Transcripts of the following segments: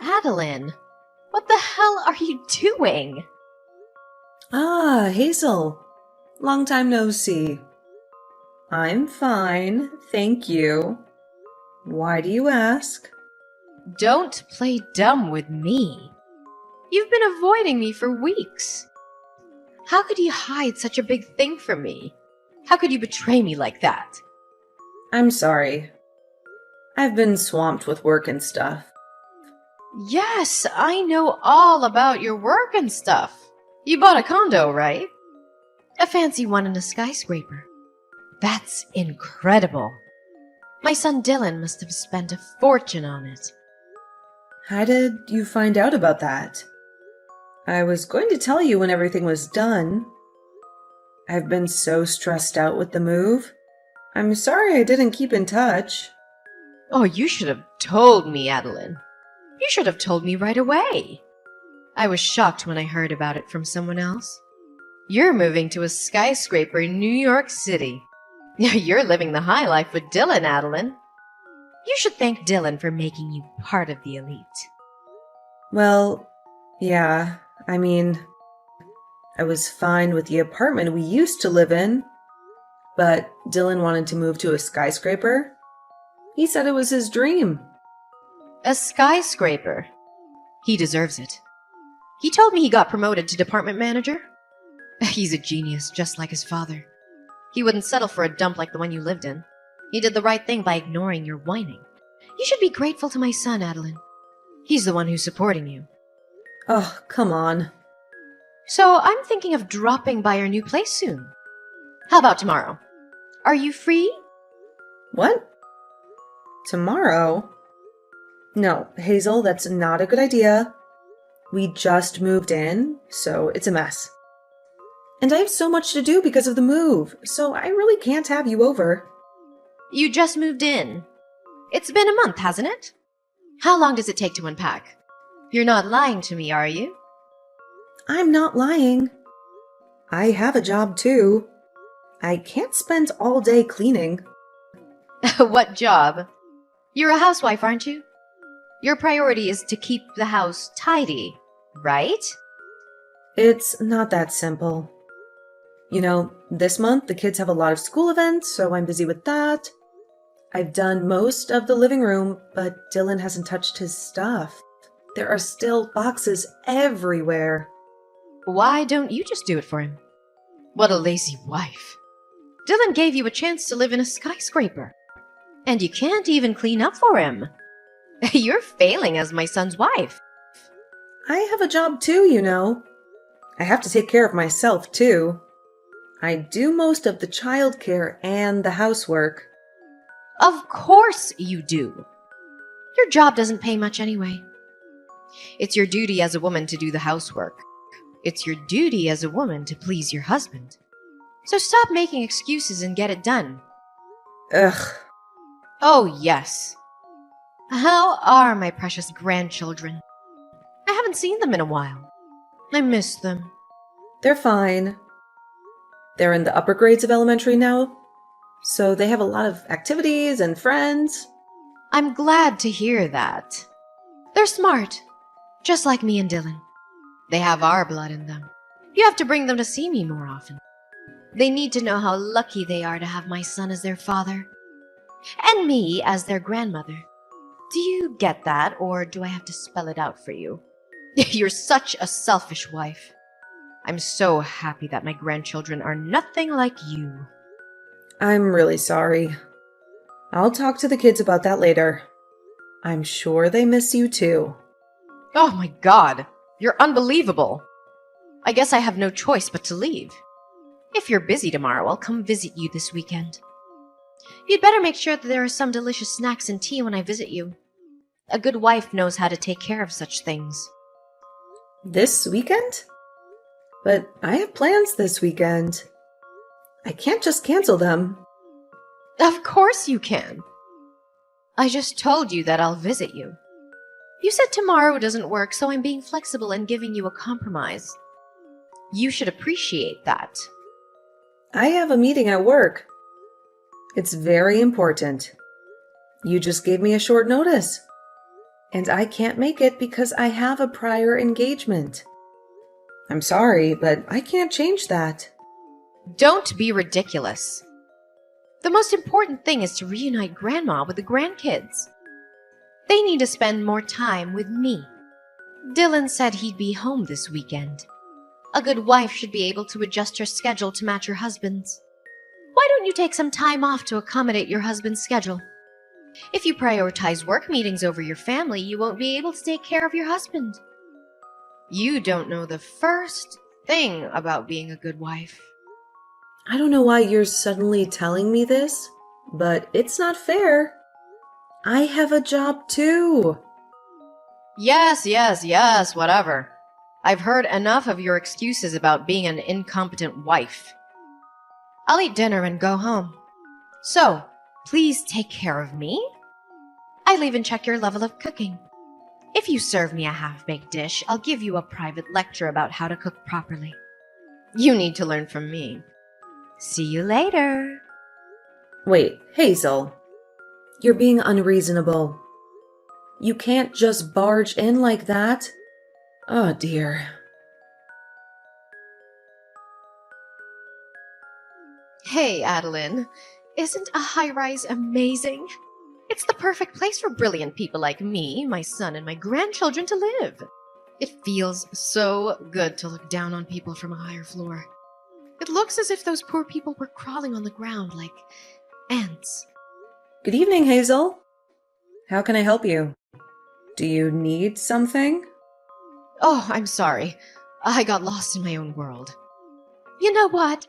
Adeline, what the hell are you doing? Ah, Hazel. Long time no see. I'm fine, thank you. Why do you ask? Don't play dumb with me. You've been avoiding me for weeks. How could you hide such a big thing from me? How could you betray me like that? I'm sorry. I've been swamped with work and stuff. Yes, I know all about your work and stuff. You bought a condo, right? A fancy one in a skyscraper. That's incredible. My son Dylan must have spent a fortune on it. How did you find out about that? I was going to tell you when everything was done. I've been so stressed out with the move. I'm sorry I didn't keep in touch. Oh, you should have told me, Adeline. You should have told me right away. I was shocked when I heard about it from someone else. You're moving to a skyscraper in New York City. You're living the high life with Dylan, Adeline. You should thank Dylan for making you part of the elite. Well, yeah, I was fine with the apartment we used to live in, but Dylan wanted to move to a skyscraper. He said it was his dream. A skyscraper. He deserves it. He told me he got promoted to department manager. He's a genius, just like his father. He wouldn't settle for a dump like the one you lived in. He did the right thing by ignoring your whining. You should be grateful to my son, Adeline. He's the one who's supporting you. Oh, come on. So I'm thinking of dropping by our new place soon. How about tomorrow? Are you free? What? Tomorrow? No, Hazel, that's not a good idea. We just moved in, so it's a mess. And I have so much to do because of the move, so I really can't have you over. You just moved in. It's been a month, hasn't it? How long does it take to unpack? You're not lying to me, are you? I'm not lying. I have a job too. I can't spend all day cleaning. What job? You're a housewife, aren't you? Your priority is to keep the house tidy, right? It's not that simple. You know, this month the kids have a lot of school events, so I'm busy with that. I've done most of the living room, but Dylan hasn't touched his stuff. There are still boxes everywhere. Why don't you just do it for him? What a lazy wife. Dylan gave you a chance to live in a skyscraper. And you can't even clean up for him. You're failing as my son's wife. I have a job too, you know. I have to take care of myself too. I do most of the childcare and the housework. Of course you do. Your job doesn't pay much anyway. It's your duty as a woman to do the housework. It's your duty as a woman to please your husband. So stop making excuses and get it done. Ugh. Oh, yes. How are my precious grandchildren? I haven't seen them in a while. I miss them. They're fine. They're in the upper grades of elementary now, so they have a lot of activities and friends. I'm glad to hear that. They're smart, just like me and Dylan. They have our blood in them. You have to bring them to see me more often. They need to know how lucky they are to have my son as their father, and me as their grandmother. Do you get that, or do I have to spell it out for you? You're such a selfish wife. I'm so happy that my grandchildren are nothing like you. I'm really sorry. I'll talk to the kids about that later. I'm sure they miss you too. Oh my God, you're unbelievable. I guess I have no choice but to leave. If you're busy tomorrow, I'll come visit you this weekend. You'd better make sure that there are some delicious snacks and tea when I visit you. A good wife knows how to take care of such things. This weekend? But I have plans this weekend. I can't just cancel them. Of course you can. I just told you that I'll visit you. You said tomorrow doesn't work, so I'm being flexible and giving you a compromise. You should appreciate that. I have a meeting at work. It's very important. You just gave me a short notice. and I can't make it because I have a prior engagement. I'm sorry, but I can't change that. Don't be ridiculous. The most important thing is to reunite Grandma with the grandkids. They need to spend more time with me. Dylan said he'd be home this weekend. A good wife should be able to adjust her schedule to match her husband's. Why don't you take some time off to accommodate your husband's schedule? If you prioritize work meetings over your family, you won't be able to take care of your husband. You don't know the first thing about being a good wife. I don't know why you're suddenly telling me this, but it's not fair. I have a job too. Yes, whatever. I've heard enough of your excuses about being an incompetent wife. I'll eat dinner and go home. So, please take care of me. I'll even check your level of cooking. If you serve me a half-baked dish, I'll give you a private lecture about how to cook properly. You need to learn from me. See you later. Wait, Hazel. You're being unreasonable. You can't just barge in like that. Oh dear. Hey, Adeline. Isn't a high-rise amazing? It's the perfect place for brilliant people like me, my son, and my grandchildren to live. It feels so good to look down on people from a higher floor. It looks as if those poor people were crawling on the ground like ants. Good evening, Hazel. How can I help you? Do you need something? Oh, I'm sorry. I got lost in my own world. You know what?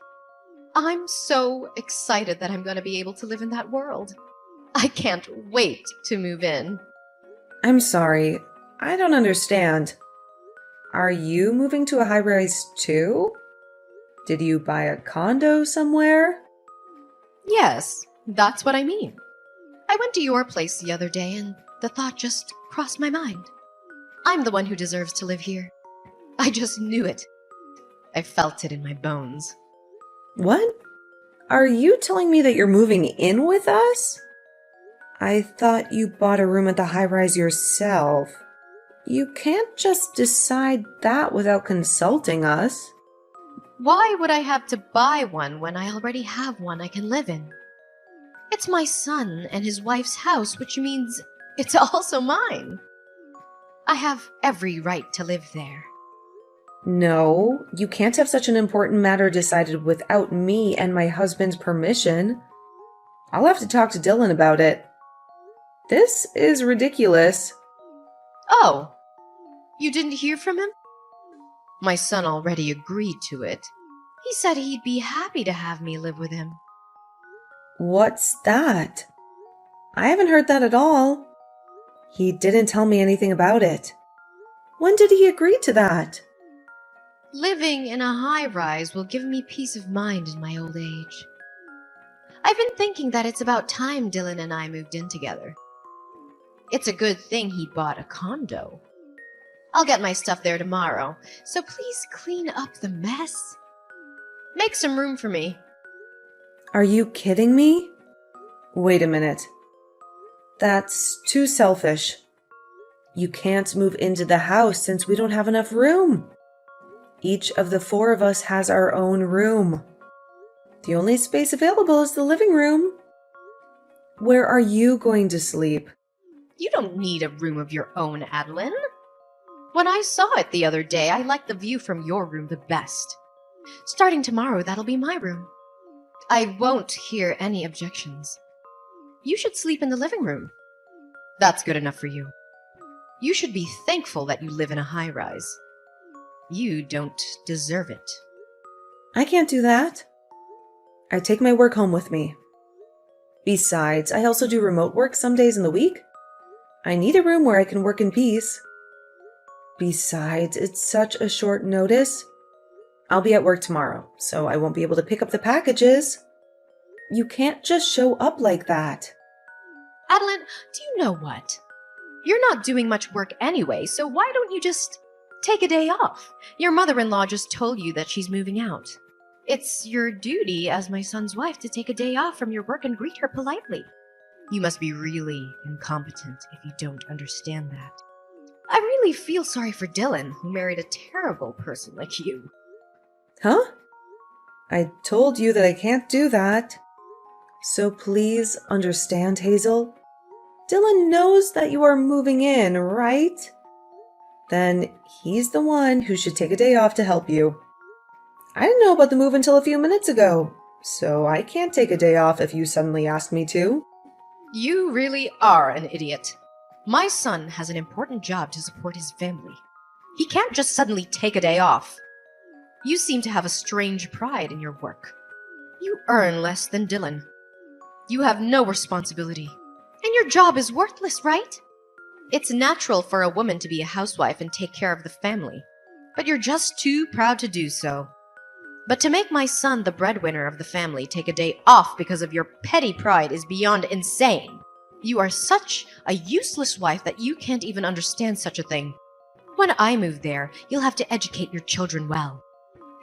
I'm so excited that I'm going to be able to live in that world. I can't wait to move in. I'm sorry. I don't understand. Are you moving to a high-rise too? Did you buy a condo somewhere? Yes, that's what I mean. I went to your place the other day and the thought just crossed my mind. I'm the one who deserves to live here. I just knew it. I felt it in my bones. What? Are you telling me that you're moving in with us? I thought you bought a room at the high-rise yourself. You can't just decide that without consulting us. Why would I have to buy one when I already have one I can live in? It's my son and his wife's house, which means it's also mine. I have every right to live there. No, you can't have such an important matter decided without me and my husband's permission. I'll have to talk to Dylan about it. This is ridiculous. Oh, you didn't hear from him? My son already agreed to it. He said he'd be happy to have me live with him. What's that? I haven't heard that at all. He didn't tell me anything about it. When did he agree to that? Living in a high-rise will give me peace of mind in my old age. I've been thinking that it's about time Dylan and I moved in together. It's a good thing he bought a condo. I'll get my stuff there tomorrow, so please clean up the mess. Make some room for me. Are you kidding me? Wait a minute. That's too selfish. You can't move into the house since we don't have enough room. Each of the four of us has our own room. The only space available is the living room. Where are you going to sleep? You don't need a room of your own, Adeline. When I saw it the other day, I liked the view from your room the best. Starting tomorrow, that'll be my room. I won't hear any objections. You should sleep in the living room. That's good enough for you. You should be thankful that you live in a high-rise. You don't deserve it. I can't do that. I take my work home with me. Besides, I also do remote work some days in the week. I need a room where I can work in peace. Besides, it's such a short notice. I'll be at work tomorrow, so I won't be able to pick up the packages. You can't just show up like that. Adeline, do you know what? You're not doing much work anyway, so why don't you just take a day off? Your mother-in-law just told you that she's moving out. It's your duty as my son's wife to take a day off from your work and greet her politely. You must be really incompetent if you don't understand that. I really feel sorry for Dylan, who married a terrible person like you. Huh? I told you that I can't do that. So please understand, Hazel. Dylan knows that you are moving in, right? Then he's the one who should take a day off to help you. I didn't know about the move until a few minutes ago, so I can't take a day off if you suddenly ask me to. You really are an idiot. My son has an important job to support his family. He can't just suddenly take a day off. You seem to have a strange pride in your work. You earn less than Dylan. You have no responsibility. And your job is worthless, right? It's natural for a woman to be a housewife and take care of the family. But you're just too proud to do so. But to make my son the breadwinner of the family take a day off because of your petty pride is beyond insane. You are such a useless wife that you can't even understand such a thing. When I move there, you'll have to educate your children well.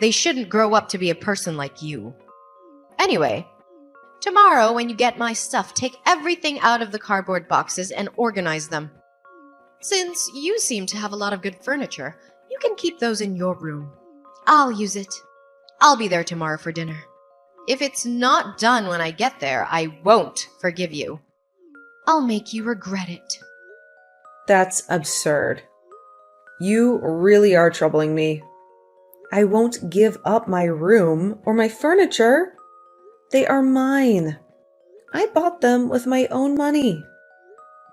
They shouldn't grow up to be a person like you. Anyway, tomorrow when you get my stuff, take everything out of the cardboard boxes and organize them. Since you seem to have a lot of good furniture, you can keep those in your room. I'll use it. I'll be there tomorrow for dinner. If it's not done when I get there, I won't forgive you. I'll make you regret it. That's absurd. You really are troubling me. I won't give up my room or my furniture. They are mine. I bought them with my own money.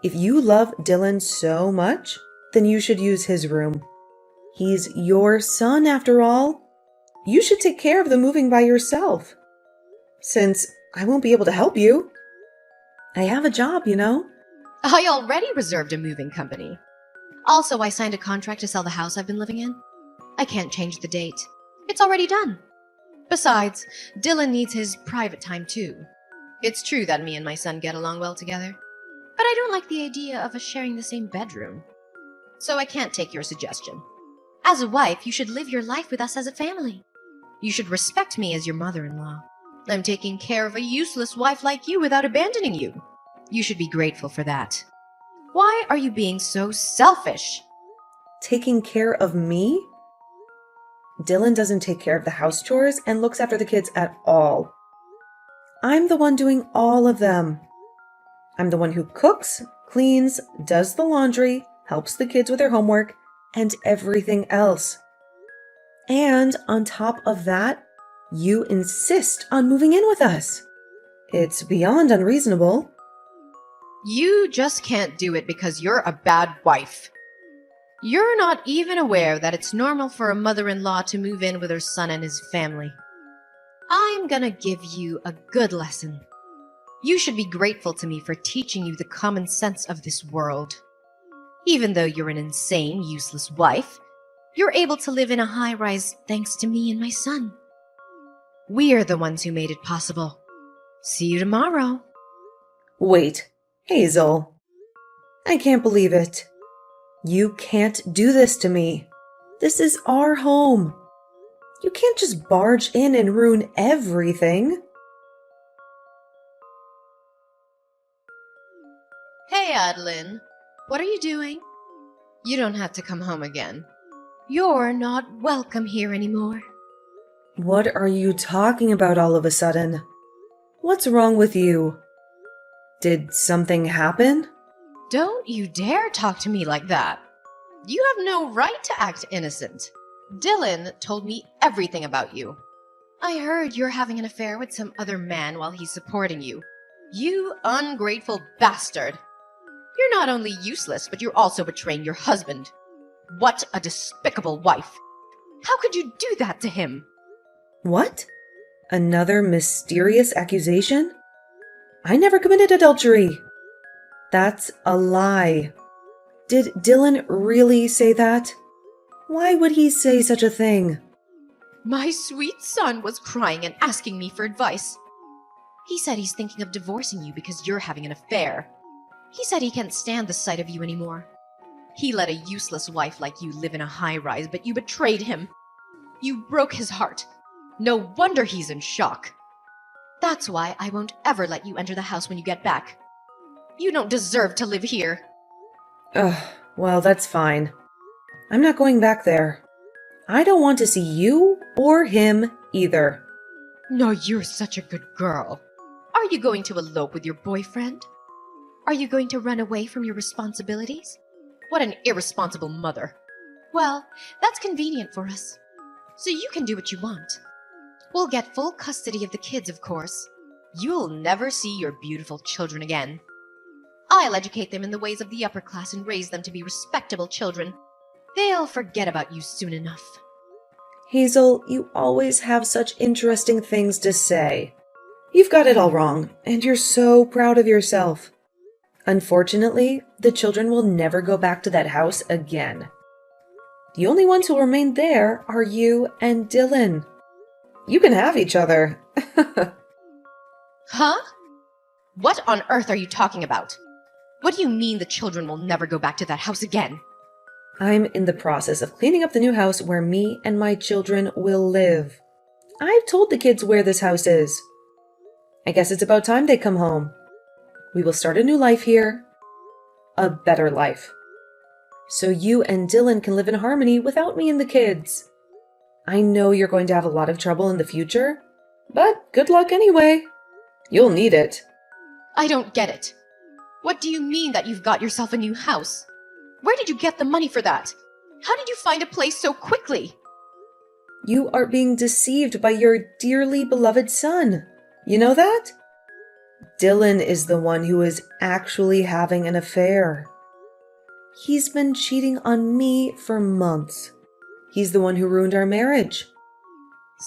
If you love Dylan so much, then you should use his room. He's your son after all. You should take care of the moving by yourself. Since I won't be able to help you. I have a job, you know. I already reserved a moving company. Also, I signed a contract to sell the house I've been living in. I can't change the date. It's already done. Besides, Dylan needs his private time too. It's true that me and my son get along well together, but I don't like the idea of us sharing the same bedroom. So I can't take your suggestion. As a wife, you should live your life with us as a family. You should respect me as your mother-in-law. I'm taking care of a useless wife like you without abandoning you. You should be grateful for that. Why are you being so selfish? Taking care of me? Dylan doesn't take care of the house chores and looks after the kids at all. I'm the one doing all of them. I'm the one who cooks, cleans, does the laundry, helps the kids with their homework, and everything else. And on top of that, you insist on moving in with us. It's beyond unreasonable. You just can't do it because you're a bad wife. You're not even aware that it's normal for a mother-in-law to move in with her son and his family. I'm gonna give you a good lesson. You should be grateful to me for teaching you the common sense of this world. Even though you're an insane, useless wife, you're able to live in a high-rise thanks to me and my son. We're the ones who made it possible. See you tomorrow. Wait, Hazel. I can't believe it. You can't do this to me. This is our home. You can't just barge in and ruin everything. Hey, Adeline. What are you doing? You don't have to come home again. You're not welcome here anymore. What are you talking about all of a sudden? What's wrong with you? Did something happen? Don't you dare talk to me like that. You have no right to act innocent. Dylan told me everything about you. I heard you're having an affair with some other man while he's supporting you. You ungrateful bastard. You're not only useless, but you're also betraying your husband. What a despicable wife. How could you do that to him? What? Another mysterious accusation? I never committed adultery. That's a lie. Did Dylan really say that? Why would he say such a thing? My sweet son was crying and asking me for advice. He said he's thinking of divorcing you because you're having an affair. He said he can't stand the sight of you anymore. He let a useless wife like you live in a high-rise, but you betrayed him. You broke his heart. No wonder he's in shock. That's why I won't ever let you enter the house when you get back. You don't deserve to live here. Ugh, well, that's fine. I'm not going back there. I don't want to see you or him either. No, you're such a good girl. Are you going to elope with your boyfriend? Are you going to run away from your responsibilities? What an irresponsible mother. Well, that's convenient for us. So you can do what you want. We'll get full custody of the kids, of course. You'll never see your beautiful children again. I'll educate them in the ways of the upper class and raise them to be respectable children. They'll forget about you soon enough. Hazel, you always have such interesting things to say. You've got it all wrong, and you're so proud of yourself. Unfortunately, the children will never go back to that house again. The only ones who'll remain there are you and Dylan. You can have each other. Huh? What on earth are you talking about? What do you mean the children will never go back to that house again? I'm in the process of cleaning up the new house where me and my children will live. I've told the kids where this house is. I guess it's about time they come home. We will start a new life here. A better life. So you and Dylan can live in harmony without me and the kids. I know you're going to have a lot of trouble in the future, but good luck anyway. You'll need it. I don't get it. What do you mean that you've got yourself a new house? Where did you get the money for that? How did you find a place so quickly? You are being deceived by your dearly beloved son. You know that? Dylan is the one who is actually having an affair. He's been cheating on me for months. He's the one who ruined our marriage.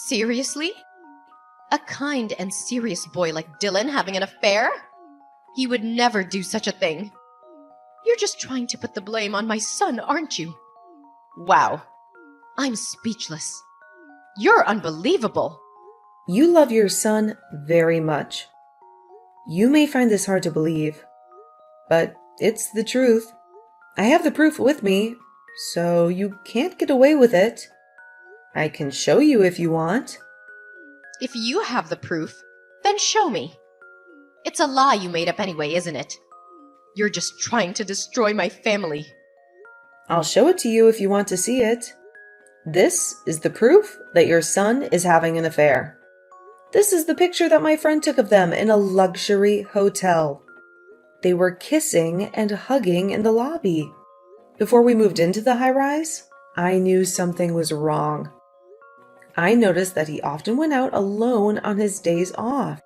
Seriously? A kind and serious boy like Dylan having an affair? He would never do such a thing. You're just trying to put the blame on my son, aren't you? Wow. I'm speechless. You're unbelievable. You love your son very much. You may find this hard to believe, but it's the truth. I have the proof with me, so you can't get away with it. I can show you if you want. If you have the proof, then show me. It's a lie you made up anyway, isn't it? You're just trying to destroy my family. I'll show it to you if you want to see it. This is the proof that your son is having an affair. This is the picture that my friend took of them in a luxury hotel. They were kissing and hugging in the lobby. Before we moved into the high-rise, I knew something was wrong. I noticed that he often went out alone on his days off.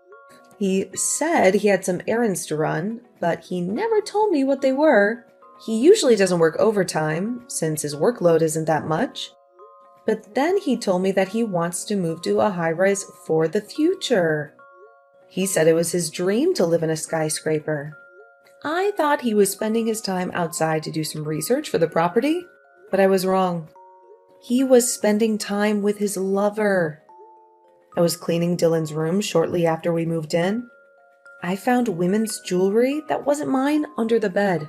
He said he had some errands to run, but he never told me what they were. He usually doesn't work overtime, since his workload isn't that much. But then he told me that he wants to move to a high-rise for the future. He said it was his dream to live in a skyscraper. I thought he was spending his time outside to do some research for the property, but I was wrong. He was spending time with his lover. I was cleaning Dylan's room shortly after we moved in. I found women's jewelry that wasn't mine under the bed.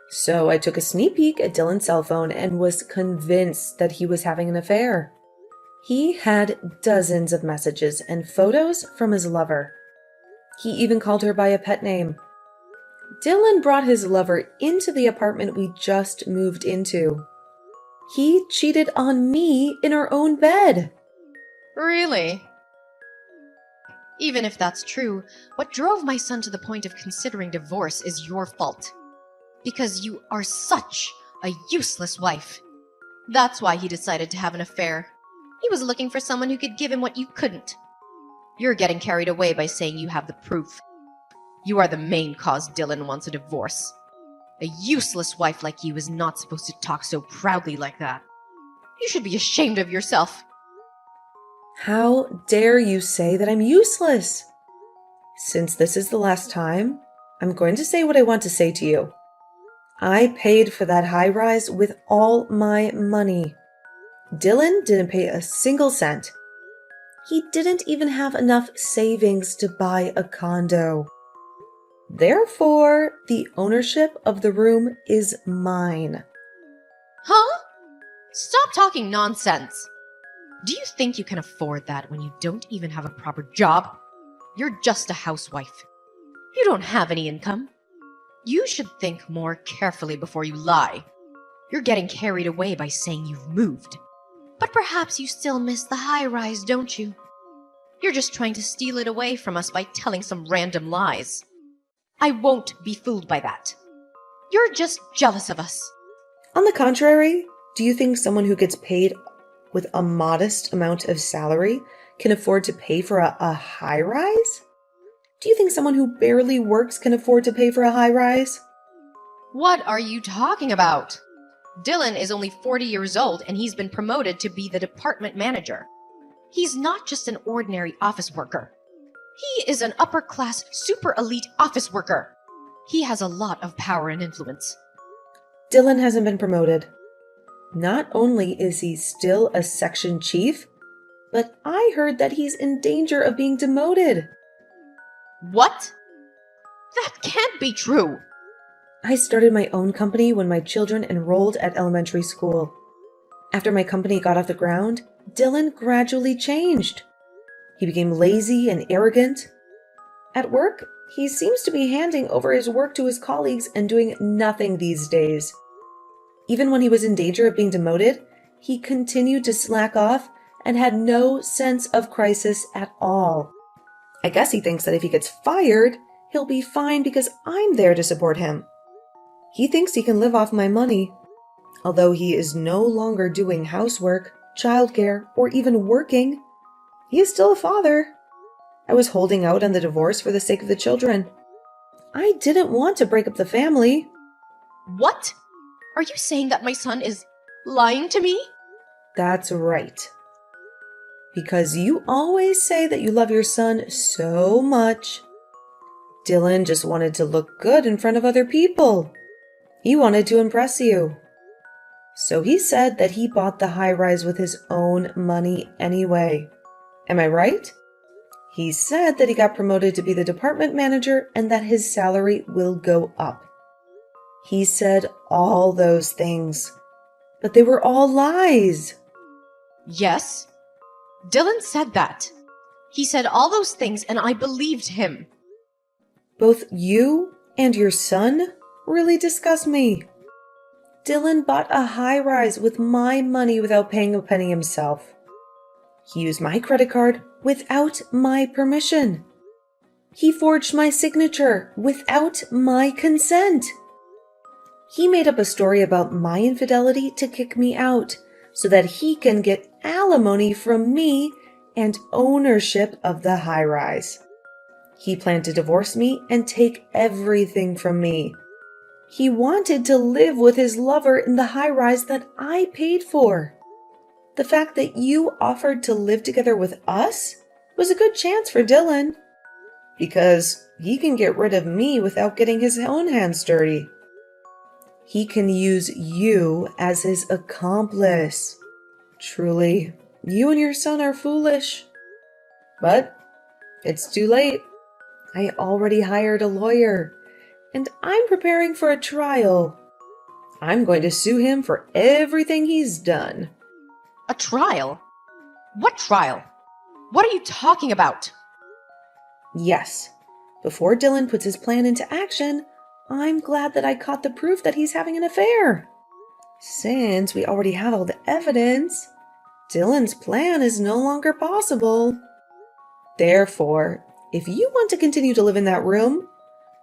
So I took a sneak peek at Dylan's cell phone and was convinced that he was having an affair. He had dozens of messages and photos from his lover. He even called her by a pet name. Dylan brought his lover into the apartment we just moved into. He cheated on me in our own bed. Really? Even if that's true, what drove my son to the point of considering divorce is your fault. Because you are such a useless wife. That's why he decided to have an affair. He was looking for someone who could give him what you couldn't. You're getting carried away by saying you have the proof. You are the main cause Dylan wants a divorce. A useless wife like you is not supposed to talk so proudly like that. You should be ashamed of yourself. How dare you say that I'm useless? Since this is the last time, I'm going to say what I want to say to you. I paid for that high-rise with all my money. Dylan didn't pay a single cent. He didn't even have enough savings to buy a condo. Therefore, the ownership of the room is mine. Huh? Stop talking nonsense. Do you think you can afford that when you don't even have a proper job? You're just a housewife. You don't have any income. You should think more carefully before you lie. You're getting carried away by saying you've moved. But perhaps you still miss the high-rise, don't you? You're just trying to steal it away from us by telling some random lies. I won't be fooled by that. You're just jealous of us. On the contrary, do you think someone who gets paid with a modest amount of salary can afford to pay for a high rise? Do you think someone who barely works can afford to pay for a high rise? What are you talking about? Dylan is only 40 years old and he's been promoted to be the department manager. He's not just an ordinary office worker. He is an upper-class, super elite office worker. He has a lot of power and influence. Dylan hasn't been promoted. Not only is he still a section chief, but I heard that he's in danger of being demoted. What? That can't be true. I started my own company when my children enrolled at elementary school. After my company got off the ground, Dylan gradually changed. He became lazy and arrogant. At work, he seems to be handing over his work to his colleagues and doing nothing these days. Even when he was in danger of being demoted, he continued to slack off and had no sense of crisis at all. I guess he thinks that if he gets fired, he'll be fine because I'm there to support him. He thinks he can live off my money. Although he is no longer doing housework, childcare, or even working, he is still a father. I was holding out on the divorce for the sake of the children. I didn't want to break up the family. What? Are you saying that my son is lying to me? That's right. Because you always say that you love your son so much. Dylan just wanted to look good in front of other people. He wanted to impress you. So he said that he bought the high-rise with his own money anyway. Am I right? He said that he got promoted to be the department manager and that his salary will go up. He said all those things, but they were all lies. Yes, Dylan said that. He said all those things and I believed him. Both you and your son really disgust me. Dylan bought a high-rise with my money without paying a penny himself. He used my credit card without my permission. He forged my signature without my consent. He made up a story about my infidelity to kick me out so that he can get alimony from me and ownership of the high-rise. He planned to divorce me and take everything from me. He wanted to live with his lover in the high-rise that I paid for. The fact that you offered to live together with us was a good chance for Dylan, because he can get rid of me without getting his own hands dirty. He can use you as his accomplice. Truly, you and your son are foolish. But it's too late. I already hired a lawyer, and I'm preparing for a trial. I'm going to sue him for everything he's done. A trial? What trial? What are you talking about? Yes. Before Dylan puts his plan into action, I'm glad that I caught the proof that he's having an affair. Since we already have all the evidence, Dylan's plan is no longer possible. Therefore, if you want to continue to live in that room,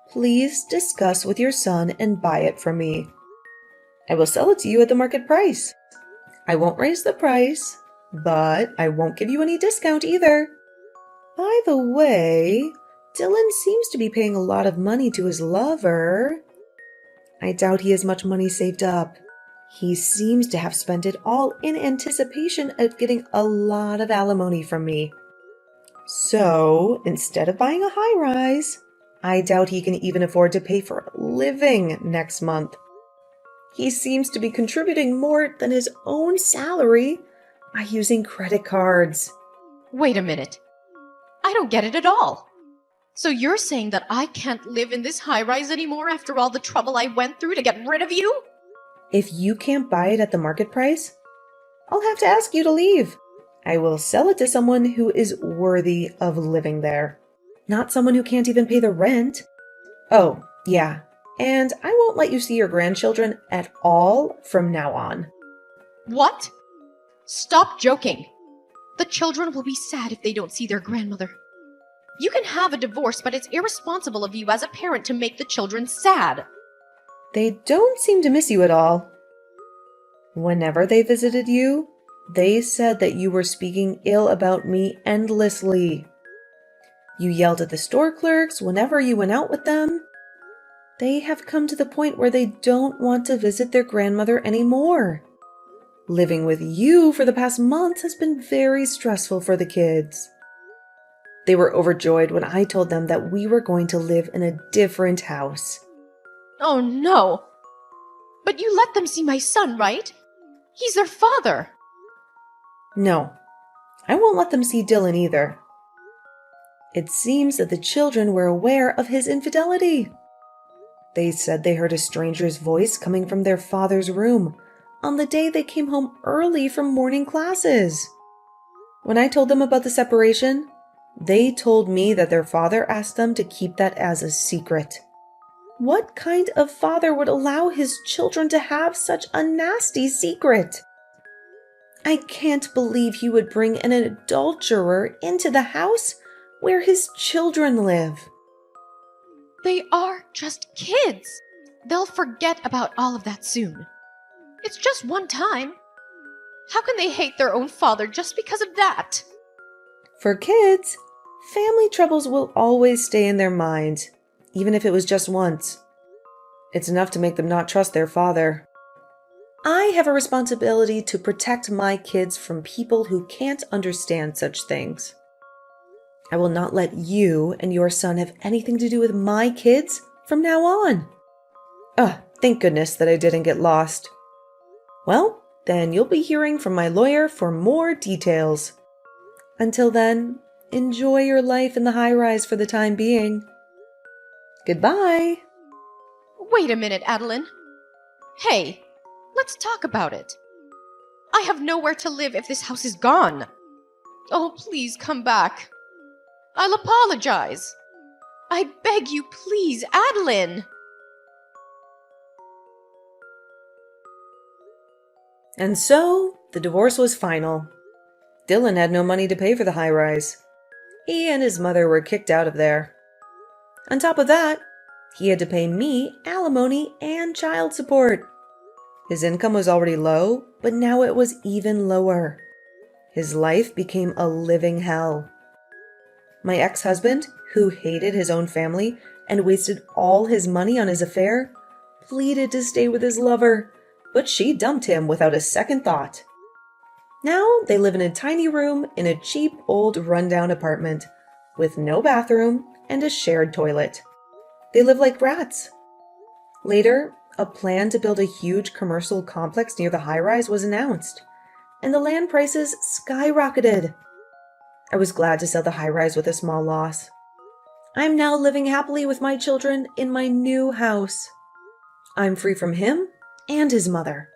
please discuss with your son and buy it from me. I will sell it to you at the market price. I won't raise the price, but I won't give you any discount either. By the way, Dylan seems to be paying a lot of money to his lover. I doubt he has much money saved up. He seems to have spent it all in anticipation of getting a lot of alimony from me. So, instead of buying a high-rise, I doubt he can even afford to pay for a living next month. He seems to be contributing more than his own salary by using credit cards. Wait a minute. I don't get it at all. So you're saying that I can't live in this high-rise anymore after all the trouble I went through to get rid of you? If you can't buy it at the market price, I'll have to ask you to leave. I will sell it to someone who is worthy of living there, not someone who can't even pay the rent. Oh, yeah, and I won't let you see your grandchildren at all from now on. What? Stop joking. The children will be sad if they don't see their grandmother. You can have a divorce, but it's irresponsible of you as a parent to make the children sad. They don't seem to miss you at all. Whenever they visited you, they said that you were speaking ill about me endlessly. You yelled at the store clerks whenever you went out with them. They have come to the point where they don't want to visit their grandmother anymore. Living with you for the past month has been very stressful for the kids. They were overjoyed when I told them that we were going to live in a different house. Oh no! But you let them see my son, right? He's their father. No, I won't let them see Dylan either. It seems that the children were aware of his infidelity. They said they heard a stranger's voice coming from their father's room on the day they came home early from morning classes. When I told them about the separation, they told me that their father asked them to keep that as a secret. What kind of father would allow his children to have such a nasty secret? I can't believe he would bring an adulterer into the house where his children live. They are just kids. They'll forget about all of that soon. It's just one time. How can they hate their own father just because of that? For kids, family troubles will always stay in their minds, even if it was just once. It's enough to make them not trust their father. I have a responsibility to protect my kids from people who can't understand such things. I will not let you and your son have anything to do with my kids from now on. Thank goodness that I didn't get lost. Well, then you'll be hearing from my lawyer for more details. Until then, enjoy your life in the high-rise for the time being. Goodbye. Wait a minute, Adeline. Hey, let's talk about it. I have nowhere to live if this house is gone. Oh, please come back. I'll apologize. I beg you, please, Adeline. And so, the divorce was final. Dylan had no money to pay for the high-rise. He and his mother were kicked out of there. On top of that, he had to pay me alimony and child support. His income was already low, but now it was even lower. His life became a living hell. My ex-husband, who hated his own family and wasted all his money on his affair, pleaded to stay with his lover, but she dumped him without a second thought. Now they live in a tiny room in a cheap old rundown apartment with no bathroom and a shared toilet. They live like rats. Later, a plan to build a huge commercial complex near the high-rise was announced, and the land prices skyrocketed. I was glad to sell the high-rise with a small loss. I'm now living happily with my children in my new house. I'm free from him and his mother.